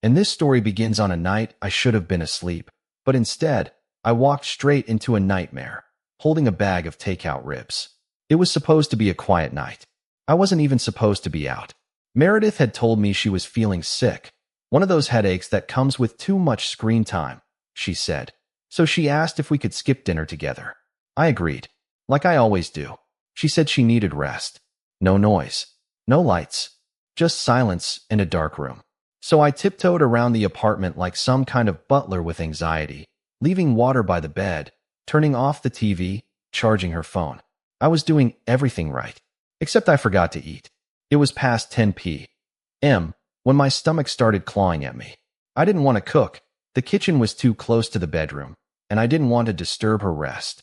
And this story begins on a night I should have been asleep, but instead, I walked straight into a nightmare, holding a bag of takeout ribs. It was supposed to be a quiet night. I wasn't even supposed to be out. Meredith had told me she was feeling sick, one of those headaches that comes with too much screen time, she said. So she asked if we could skip dinner together. I agreed, like I always do. She said she needed rest. No noise, no lights, just silence and a dark room. So I tiptoed around the apartment like some kind of butler with anxiety, leaving water by the bed, turning off the TV, charging her phone. I was doing everything right, except I forgot to eat. It was past 10 p.m. when my stomach started clawing at me. I didn't want to cook. The kitchen was too close to the bedroom, and I didn't want to disturb her rest.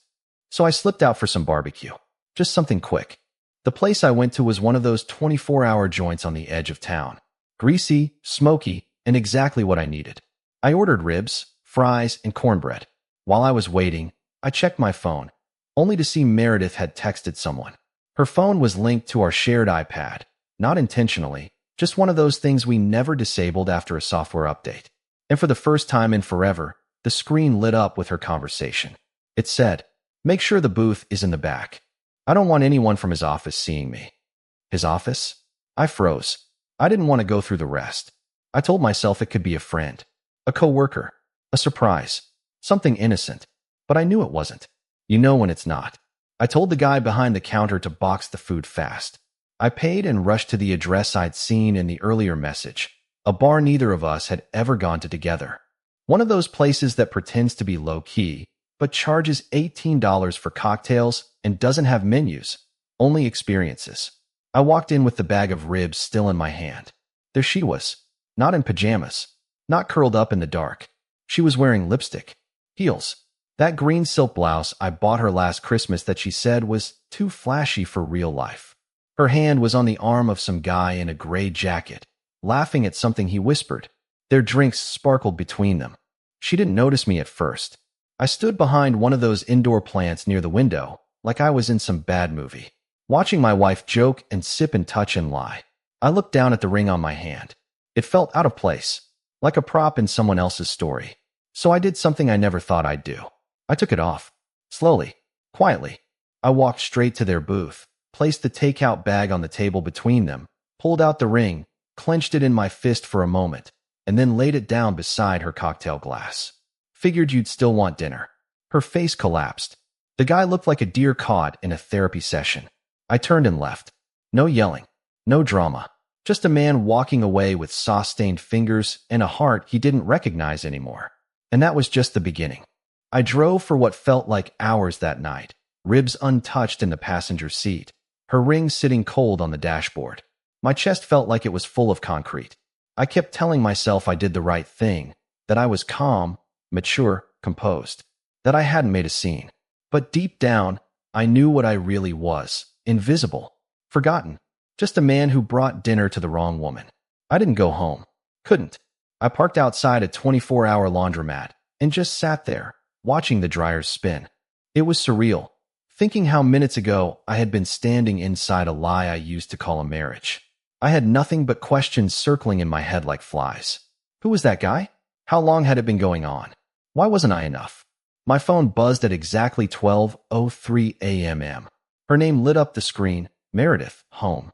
So I slipped out for some barbecue, just something quick. The place I went to was one of those 24-hour joints on the edge of town. Greasy, smoky, and exactly what I needed. I ordered ribs, fries, and cornbread. While I was waiting, I checked my phone, only to see Meredith had texted someone. Her phone was linked to our shared iPad, not intentionally, just one of those things we never disabled after a software update. And for the first time in forever, the screen lit up with her conversation. It said, "Make sure the booth is in the back. I don't want anyone from his office seeing me." His office? I froze. I didn't want to go through the rest. I told myself it could be a friend, a coworker, a surprise, something innocent. But I knew it wasn't. You know when it's not. I told the guy behind the counter to box the food fast. I paid and rushed to the address I'd seen in the earlier message, a bar neither of us had ever gone to together. One of those places that pretends to be low-key, but charges $18 for cocktails and doesn't have menus, only experiences. I walked in with the bag of ribs still in my hand. There she was, not in pajamas, not curled up in the dark. She was wearing lipstick, heels, that green silk blouse I bought her last Christmas that she said was too flashy for real life. Her hand was on the arm of some guy in a gray jacket, laughing at something he whispered. Their drinks sparkled between them. She didn't notice me at first. I stood behind one of those indoor plants near the window, like I was in some bad movie, watching my wife joke and sip and touch and lie. I looked down at the ring on my hand. It felt out of place, like a prop in someone else's story. So I did something I never thought I'd do. I took it off. Slowly, quietly. I walked straight to their booth, placed the takeout bag on the table between them, pulled out the ring, clenched it in my fist for a moment, and then laid it down beside her cocktail glass. Figured you'd still want dinner. Her face collapsed. The guy looked like a deer caught in a therapy session. I turned and left. No yelling. No drama. Just a man walking away with sauce-stained fingers and a heart he didn't recognize anymore. And that was just the beginning. I drove for what felt like hours that night, ribs untouched in the passenger seat, her ring sitting cold on the dashboard. My chest felt like it was full of concrete. I kept telling myself I did the right thing, that I was calm, mature, composed, that I hadn't made a scene. But deep down, I knew what I really was, invisible, forgotten, just a man who brought dinner to the wrong woman. I didn't go home. Couldn't. I parked outside a 24-hour laundromat and just sat there, watching the dryers spin. It was surreal, thinking how minutes ago I had been standing inside a lie I used to call a marriage. I had nothing but questions circling in my head like flies. Who was that guy? How long had it been going on? Why wasn't I enough? My phone buzzed at exactly 12:03 a.m. Her name lit up the screen, Meredith, home.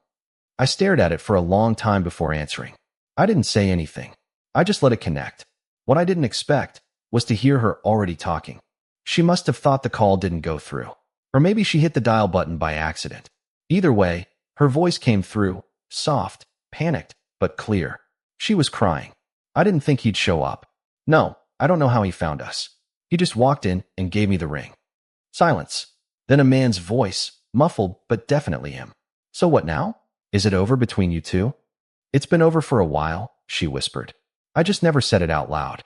I stared at it for a long time before answering. I didn't say anything. I just let it connect. What I didn't expect was to hear her already talking. She must have thought the call didn't go through. Or maybe she hit the dial button by accident. Either way, her voice came through, soft, panicked, but clear. She was crying. I didn't think he'd show up. No, I don't know how he found us. He just walked in and gave me the ring. Silence. Then a man's voice, muffled, but definitely him. So what now? Is it over between you two? It's been over for a while, she whispered. I just never said it out loud.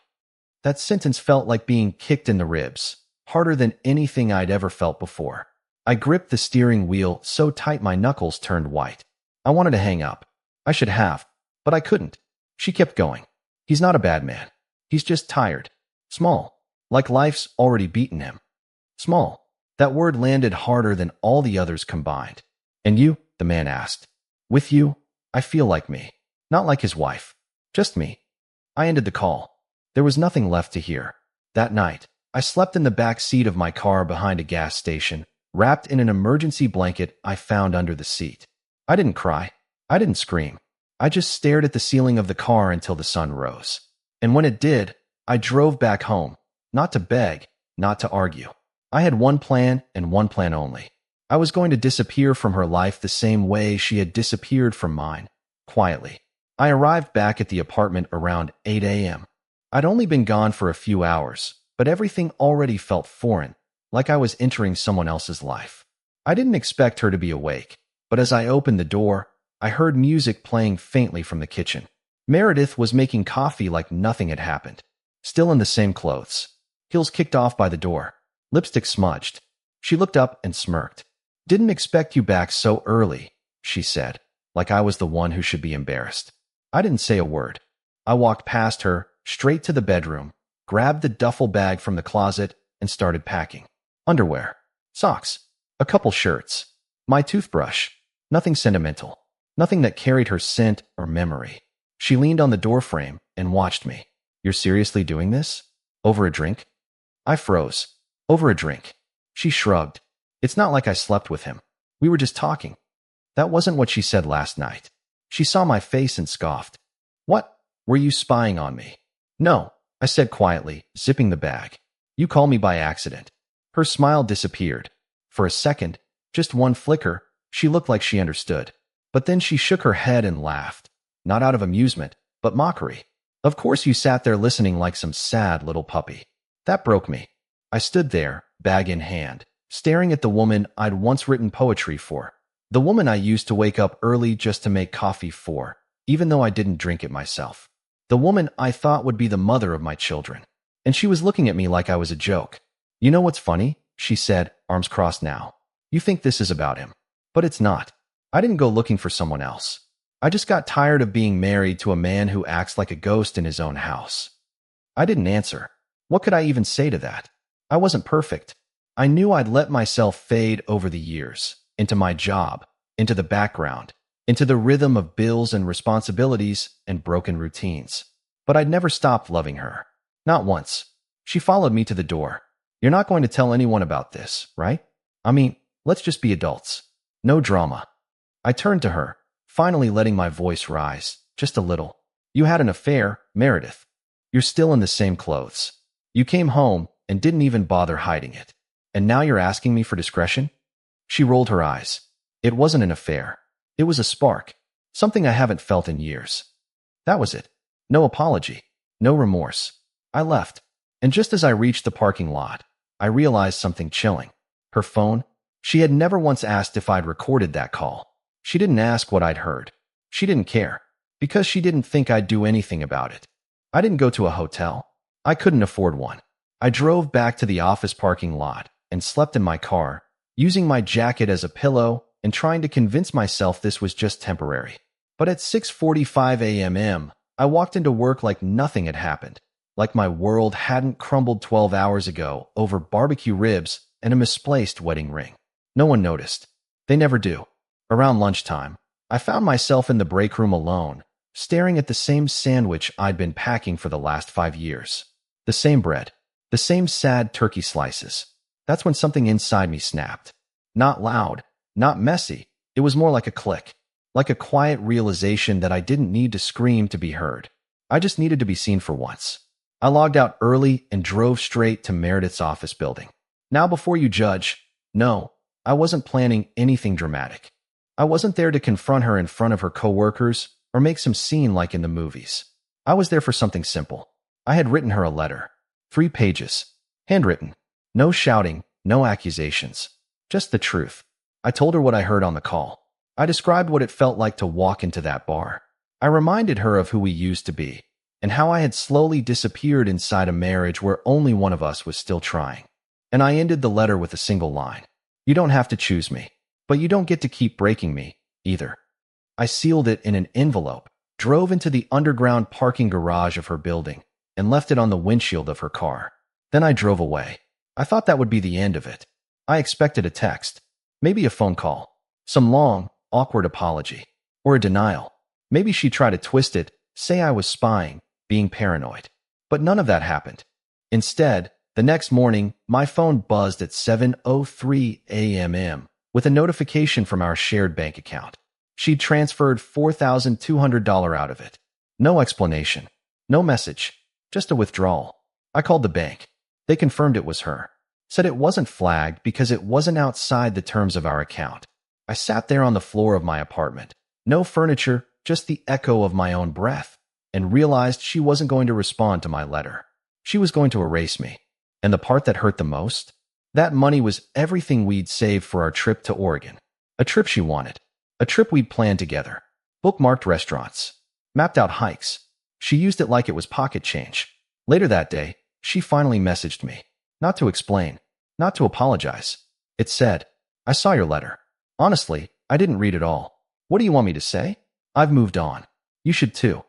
That sentence felt like being kicked in the ribs, harder than anything I'd ever felt before. I gripped the steering wheel so tight my knuckles turned white. I wanted to hang up. I should have, but I couldn't. She kept going. He's not a bad man. He's just tired. Small. Like life's already beaten him. Small. That word landed harder than all the others combined. And you? The man asked. With you, I feel like me. Not like his wife. Just me. I ended the call. There was nothing left to hear. That night, I slept in the back seat of my car behind a gas station, wrapped in an emergency blanket I found under the seat. I didn't cry. I didn't scream. I just stared at the ceiling of the car until the sun rose. And when it did, I drove back home, not to beg, not to argue. I had one plan and one plan only. I was going to disappear from her life the same way she had disappeared from mine, quietly. I arrived back at the apartment around 8 a.m. I'd only been gone for a few hours, but everything already felt foreign, like I was entering someone else's life. I didn't expect her to be awake, but as I opened the door, I heard music playing faintly from the kitchen. Meredith was making coffee like nothing had happened, still in the same clothes, heels kicked off by the door, lipstick smudged. She looked up and smirked. "Didn't expect you back so early," she said, like I was the one who should be embarrassed. I didn't say a word. I walked past her, straight to the bedroom, grabbed the duffel bag from the closet, and started packing. Underwear, socks, a couple shirts, my toothbrush. Nothing sentimental, nothing that carried her scent or memory. She leaned on the doorframe and watched me. "You're seriously doing this? Over a drink?" I froze. "Over a drink." She shrugged. "It's not like I slept with him. We were just talking." That wasn't what she said last night. She saw my face and scoffed. "What? Were you spying on me?" "No," I said quietly, zipping the bag. "You called me by accident." Her smile disappeared. For a second, just one flicker, she looked like she understood. But then she shook her head and laughed. Not out of amusement, but mockery. "Of course you sat there listening like some sad little puppy." That broke me. I stood there, bag in hand, staring at the woman I'd once written poetry for. The woman I used to wake up early just to make coffee for, even though I didn't drink it myself. The woman I thought would be the mother of my children. And she was looking at me like I was a joke. "You know what's funny?" she said, arms crossed now. "You think this is about him. But it's not. I didn't go looking for someone else. I just got tired of being married to a man who acts like a ghost in his own house." I didn't answer. What could I even say to that? I wasn't perfect. I knew I'd let myself fade over the years, into my job, into the background, into the rhythm of bills and responsibilities and broken routines. But I'd never stopped loving her. Not once. She followed me to the door. "You're not going to tell anyone about this, right? I mean, let's just be adults. No drama." I turned to her, finally letting my voice rise, just a little. "You had an affair, Meredith. You're still in the same clothes. You came home and didn't even bother hiding it. And now you're asking me for discretion?" She rolled her eyes. "It wasn't an affair. It was a spark. Something I haven't felt in years." That was it. No apology. No remorse. I left. And just as I reached the parking lot, I realized something chilling. Her phone. She had never once asked if I'd recorded that call. She didn't ask what I'd heard. She didn't care. Because she didn't think I'd do anything about it. I didn't go to a hotel. I couldn't afford one. I drove back to the office parking lot and slept in my car, using my jacket as a pillow and trying to convince myself this was just temporary. But at 6:45 a.m., I walked into work like nothing had happened, like my world hadn't crumbled 12 hours ago over barbecue ribs and a misplaced wedding ring. No one noticed. They never do. Around lunchtime, I found myself in the break room alone, staring at the same sandwich I'd been packing for the last 5 years. The same bread, the same sad turkey slices. That's when something inside me snapped. Not loud, not messy. It was more like a click, like a quiet realization that I didn't need to scream to be heard. I just needed to be seen for once. I logged out early and drove straight to Meredith's office building. Now before you judge, no, I wasn't planning anything dramatic. I wasn't there to confront her in front of her coworkers or make some scene like in the movies. I was there for something simple. I had written her a letter. 3 pages. Handwritten. No shouting, no accusations. Just the truth. I told her what I heard on the call. I described what it felt like to walk into that bar. I reminded her of who we used to be, and how I had slowly disappeared inside a marriage where only one of us was still trying. And I ended the letter with a single line. "You don't have to choose me, but you don't get to keep breaking me, either." I sealed it in an envelope, drove into the underground parking garage of her building, and left it on the windshield of her car. Then I drove away. I thought that would be the end of it. I expected a text, maybe a phone call, some long, awkward apology, or a denial. Maybe she'd try to twist it, say I was spying, being paranoid. But none of that happened. Instead, the next morning, my phone buzzed at 7:03 a.m. with a notification from our shared bank account. She'd transferred $4,200 out of it. No explanation. No message. Just a withdrawal. I called the bank. They confirmed it was her. Said it wasn't flagged because it wasn't outside the terms of our account. I sat there on the floor of my apartment. No furniture, just the echo of my own breath, and realized she wasn't going to respond to my letter. She was going to erase me. And the part that hurt the most? That money was everything we'd saved for our trip to Oregon. A trip she wanted. A trip we'd planned together. Bookmarked restaurants. Mapped out hikes. She used it like it was pocket change. Later that day, she finally messaged me. Not to explain. Not to apologize. It said, "I saw your letter. Honestly, I didn't read it all. What do you want me to say? I've moved on. You should too."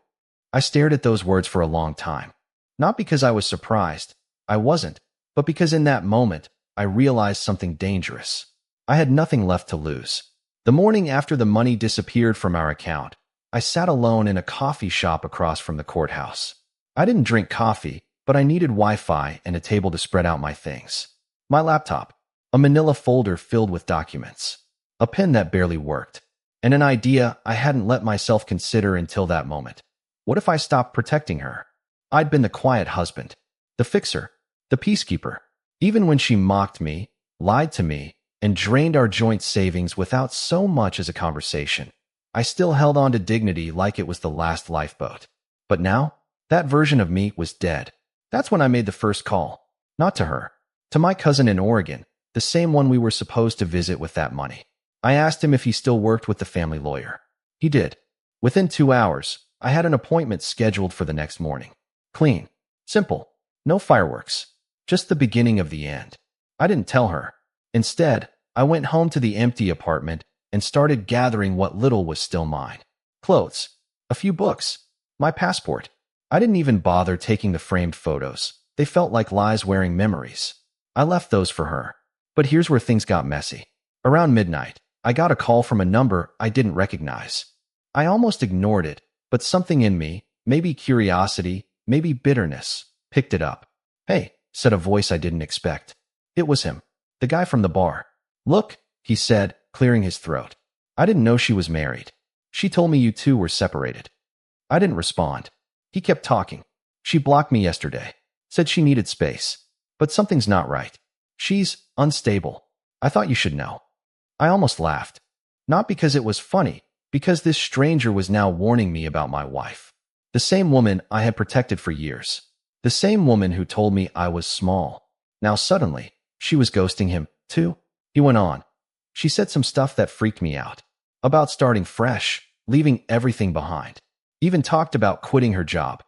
I stared at those words for a long time. Not because I was surprised. I wasn't. But because in that moment, I realized something dangerous. I had nothing left to lose. The morning after the money disappeared from our account, I sat alone in a coffee shop across from the courthouse. I didn't drink coffee, but I needed Wi-Fi and a table to spread out my things. My laptop, a manila folder filled with documents, a pen that barely worked, and an idea I hadn't let myself consider until that moment. What if I stopped protecting her? I'd been the quiet husband, the fixer, the peacekeeper. Even when she mocked me, lied to me, and drained our joint savings without so much as a conversation, I still held on to dignity like it was the last lifeboat. But now, that version of me was dead. That's when I made the first call. Not to her. To my cousin in Oregon, the same one we were supposed to visit with that money. I asked him if he still worked with the family lawyer. He did. Within 2 hours, I had an appointment scheduled for the next morning. Clean. Simple. No fireworks. Just the beginning of the end. I didn't tell her. Instead, I went home to the empty apartment and started gathering what little was still mine. Clothes. A few books. My passport. I didn't even bother taking the framed photos. They felt like lies wearing memories. I left those for her. But here's where things got messy. Around midnight, I got a call from a number I didn't recognize. I almost ignored it, but something in me, maybe curiosity, maybe bitterness, picked it up. "Hey," said a voice I didn't expect. It was him, the guy from the bar. "Look," he said, clearing his throat. "I didn't know she was married. She told me you two were separated." I didn't respond. He kept talking. "She blocked me yesterday. Said she needed space. But something's not right. She's unstable. I thought you should know." I almost laughed. Not because it was funny, because this stranger was now warning me about my wife. The same woman I had protected for years. The same woman who told me I was small. Now suddenly, she was ghosting him, too. He went on. She said some stuff that freaked me out. About starting fresh, leaving everything behind. Even talked about quitting her job.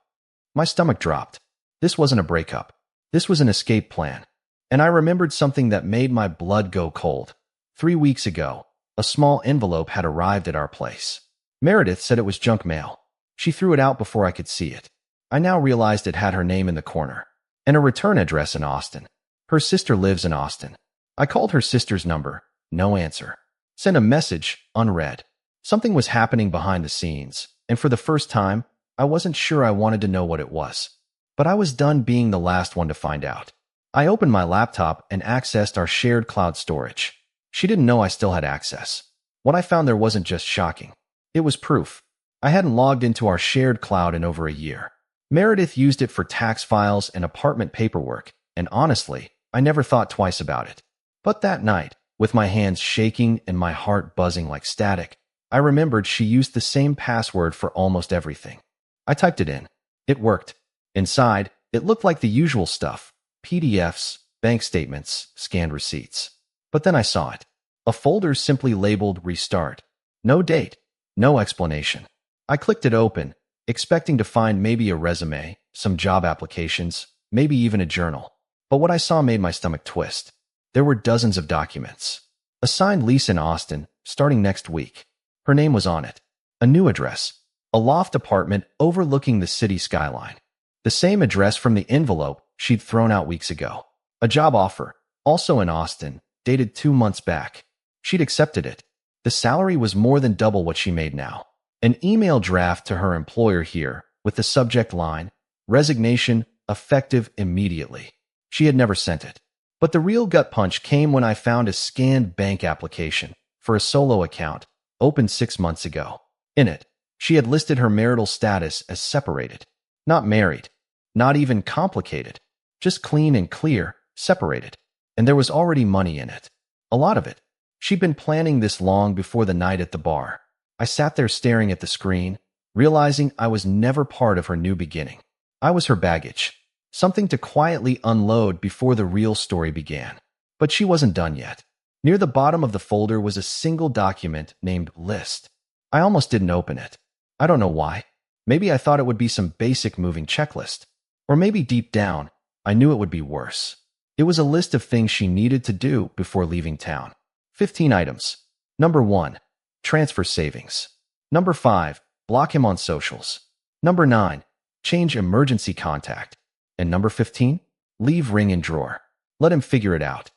My stomach dropped. This wasn't a breakup. This was an escape plan. And I remembered something that made my blood go cold. 3 weeks ago, a small envelope had arrived at our place. Meredith said it was junk mail. She threw it out before I could see it. I now realized it had her name in the corner, and a return address in Austin. Her sister lives in Austin. I called her sister's number. No answer. Sent a message, unread. Something was happening behind the scenes, and for the first time, I wasn't sure I wanted to know what it was. But I was done being the last one to find out. I opened my laptop and accessed our shared cloud storage. She didn't know I still had access. What I found there wasn't just shocking. It was proof. I hadn't logged into our shared cloud in over a year. Meredith used it for tax files and apartment paperwork, and honestly, I never thought twice about it. But that night, with my hands shaking and my heart buzzing like static, I remembered she used the same password for almost everything. I typed it in. It worked. Inside, it looked like the usual stuff. PDFs, bank statements, scanned receipts. But then I saw it. A folder simply labeled Restart. No date. No explanation. I clicked it open, expecting to find maybe a resume, some job applications, maybe even a journal. But what I saw made my stomach twist. There were dozens of documents. A signed lease in Austin, starting next week. Her name was on it. A new address. A loft apartment overlooking the city skyline. The same address from the envelope she'd thrown out weeks ago. A job offer, also in Austin, dated 2 months back. She'd accepted it. The salary was more than double what she made now. An email draft to her employer here with the subject line, Resignation, effective immediately. She had never sent it. But the real gut punch came when I found a scanned bank application for a solo account, opened 6 months ago. In it, she had listed her marital status as separated. Not married. Not even complicated. Just clean and clear, separated. And there was already money in it. A lot of it. She'd been planning this long before the night at the bar. I sat there staring at the screen, realizing I was never part of her new beginning. I was her baggage. Something to quietly unload before the real story began. But she wasn't done yet. Near the bottom of the folder was a single document named List. I almost didn't open it. I don't know why. Maybe I thought it would be some basic moving checklist. Or maybe deep down, I knew it would be worse. It was a list of things she needed to do before leaving town. 15 items. Number 1. Transfer savings. Number 5. Block him on socials. Number 9. Change emergency contact. And number 15. Leave ring in drawer. Let him figure it out.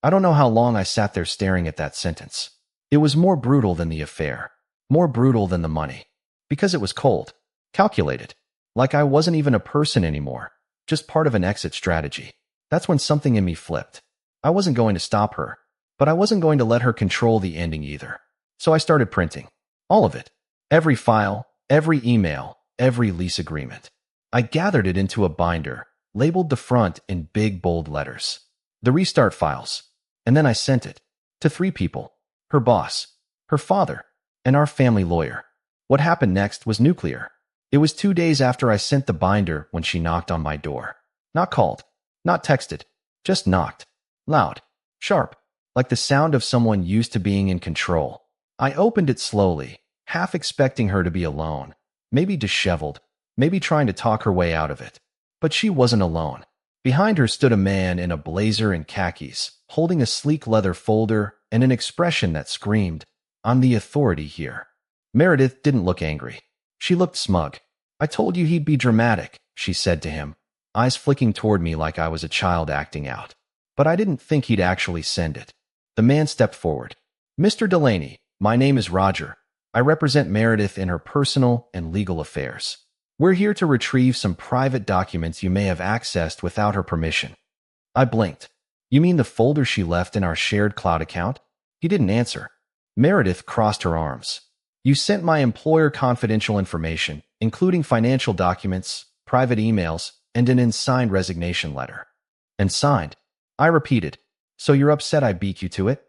I don't know how long I sat there staring at that sentence. It was more brutal than the affair. More brutal than the money. Because it was cold. Calculated. Like I wasn't even a person anymore. Just part of an exit strategy. That's when something in me flipped. I wasn't going to stop her. But I wasn't going to let her control the ending either. So I started printing. All of it. Every file, every email, every lease agreement. I gathered it into a binder, labeled the front in big bold letters. The restart files. And then I sent it. To 3 people. Her boss. Her father. And our family lawyer. What happened next was nuclear. It was 2 days after I sent the binder when she knocked on my door. Not called. Not texted. Just knocked. Loud. Sharp. Like the sound of someone used to being in control. I opened it slowly, half expecting her to be alone, maybe disheveled, maybe trying to talk her way out of it. But she wasn't alone. Behind her stood a man in a blazer and khakis, holding a sleek leather folder and an expression that screamed, "I'm the authority here." Meredith didn't look angry. She looked smug. "I told you he'd be dramatic," she said to him, eyes flicking toward me like I was a child acting out. But I didn't think he'd actually send it. The man stepped forward. "Mr. Delaney, my name is Roger. I represent Meredith in her personal and legal affairs. We're here to retrieve some private documents you may have accessed without her permission." I blinked. "You mean the folder she left in our shared cloud account?" He didn't answer. Meredith crossed her arms. "You sent my employer confidential information, including financial documents, private emails, and an unsigned resignation letter." "And signed?" I repeated. "So you're upset I beat you to it?"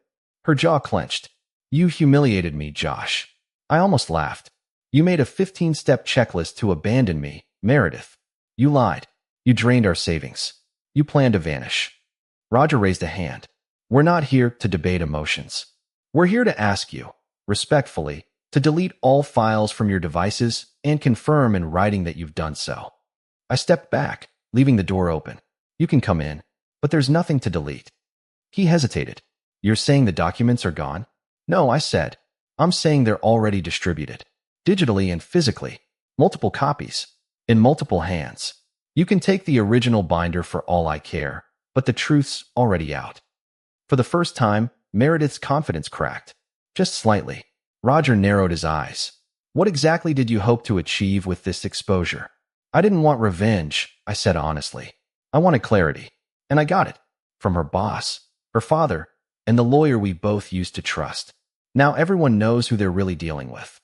Her jaw clenched. "You humiliated me, Josh." I almost laughed. "You made a 15-step checklist to abandon me, Meredith. You lied. You drained our savings. You planned to vanish." Roger raised a hand. "We're not here to debate emotions. We're here to ask you, respectfully, to delete all files from your devices and confirm in writing that you've done so." I stepped back, leaving the door open. "You can come in, but there's nothing to delete." He hesitated. "You're saying the documents are gone?" "No," I said. "I'm saying they're already distributed. Digitally and physically. Multiple copies. In multiple hands. You can take the original binder for all I care, but the truth's already out." For the first time, Meredith's confidence cracked. Just slightly. Roger narrowed his eyes. "What exactly did you hope to achieve with this exposure?" "I didn't want revenge," I said honestly. "I wanted clarity. And I got it. From her boss, her father, and the lawyer we both used to trust. Now everyone knows who they're really dealing with."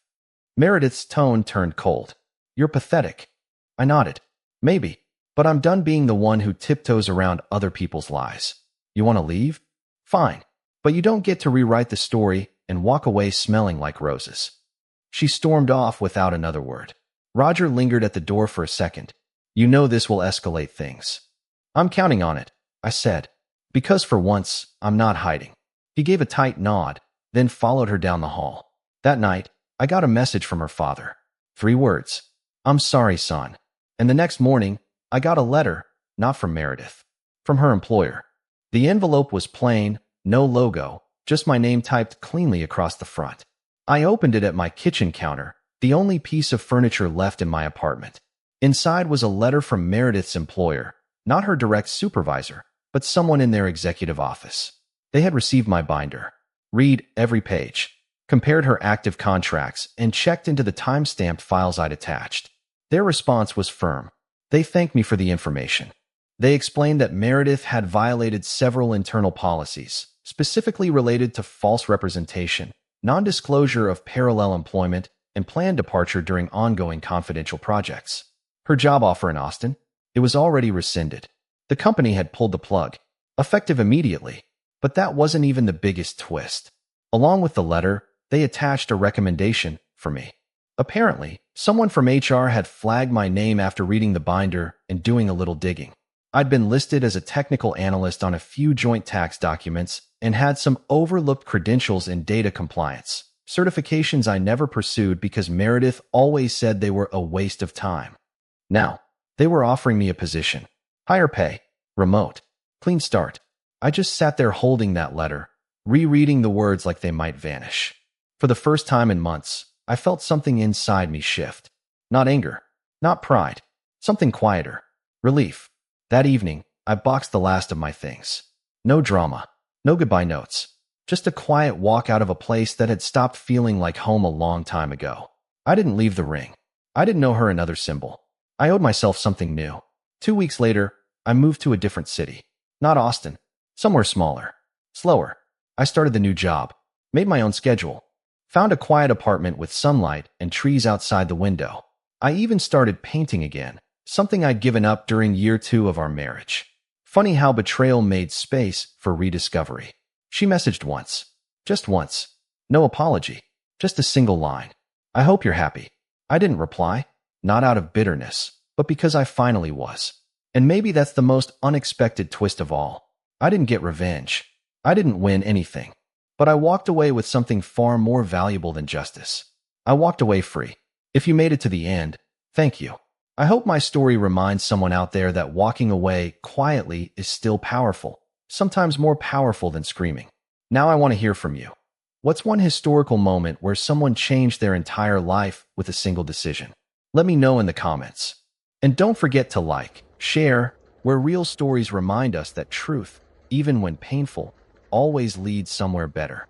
Meredith's tone turned cold. "You're pathetic." I nodded. "Maybe, but I'm done being the one who tiptoes around other people's lies. You want to leave? Fine, but you don't get to rewrite the story and walk away smelling like roses." She stormed off without another word. Roger lingered at the door for a second. "You know this will escalate things." "I'm counting on it," I said, because for once, I'm not hiding. He gave a tight nod, then followed her down the hall. That night, I got a message from her father. 3 words. "I'm sorry, son." And the next morning, I got a letter, not from Meredith, from her employer. The envelope was plain, no logo, just my name typed cleanly across the front. I opened it at my kitchen counter, the only piece of furniture left in my apartment. Inside was a letter from Meredith's employer, not her direct supervisor, but someone in their executive office. They had received my binder, read every page, compared her active contracts, and checked into the time-stamped files I'd attached. Their response was firm. They thanked me for the information. They explained that Meredith had violated several internal policies, specifically related to false representation, non-disclosure of parallel employment, and planned departure during ongoing confidential projects. Her job offer in Austin? It was already rescinded. The company had pulled the plug, effective immediately. But that wasn't even the biggest twist. Along with the letter, they attached a recommendation for me. Apparently, someone from HR had flagged my name after reading the binder and doing a little digging. I'd been listed as a technical analyst on a few joint tax documents and had some overlooked credentials in data compliance, certifications I never pursued because Meredith always said they were a waste of time. Now, they were offering me a position. Higher pay, remote, clean start. I just sat there holding that letter, rereading the words like they might vanish. For the first time in months, I felt something inside me shift. Not anger, not pride, something quieter. Relief. That evening, I boxed the last of my things. No drama, no goodbye notes. Just a quiet walk out of a place that had stopped feeling like home a long time ago. I didn't leave the ring. I didn't know her another symbol. I owed myself something new. 2 weeks later, I moved to a different city. Not Austin. Somewhere smaller. Slower. I started the new job. Made my own schedule. Found a quiet apartment with sunlight and trees outside the window. I even started painting again, something I'd given up during year 2 of our marriage. Funny how betrayal made space for rediscovery. She messaged once. Just once. No apology. Just a single line. I hope you're happy. I didn't reply. Not out of bitterness, but because I finally was. And maybe that's the most unexpected twist of all. I didn't get revenge. I didn't win anything. But I walked away with something far more valuable than justice. I walked away free. If you made it to the end, thank you. I hope my story reminds someone out there that walking away quietly is still powerful, sometimes more powerful than screaming. Now I want to hear from you. What's one historical moment where someone changed their entire life with a single decision? Let me know in the comments. And don't forget to like, share, where real stories remind us that truth, even when painful, always leads somewhere better.